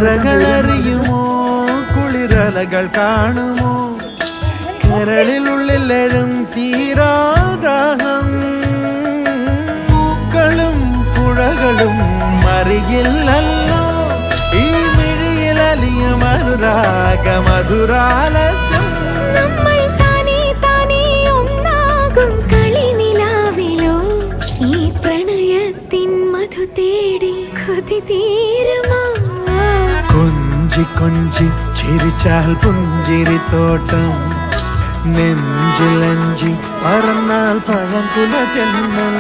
നുരകളറിയുമോ കുളിരലകൾ കാണുമോ കരളിലുള്ളിലെഴും തീരാദാഹം പൂക്കളും പുഴകളും അറിയില്ലല്ലോ ഈ മിഴിയിലലിയും അനുരാഗ മധുരാലസ്യം നമ്മൾ താനേ താനേ ഒന്നാകും കളിനിലാവിലോ ഈ പ്രണയത്തിൻ മധു തേടി കൊതി തീരുമോ കൊഞ്ചി കൊഞ്ചി ചിരിച്ചാൽ പുഞ്ചിരിത്തോട്ടം നെഞ്ചിലഞ്ചി പറന്നാൽ പഴംകുല തെന്നൽ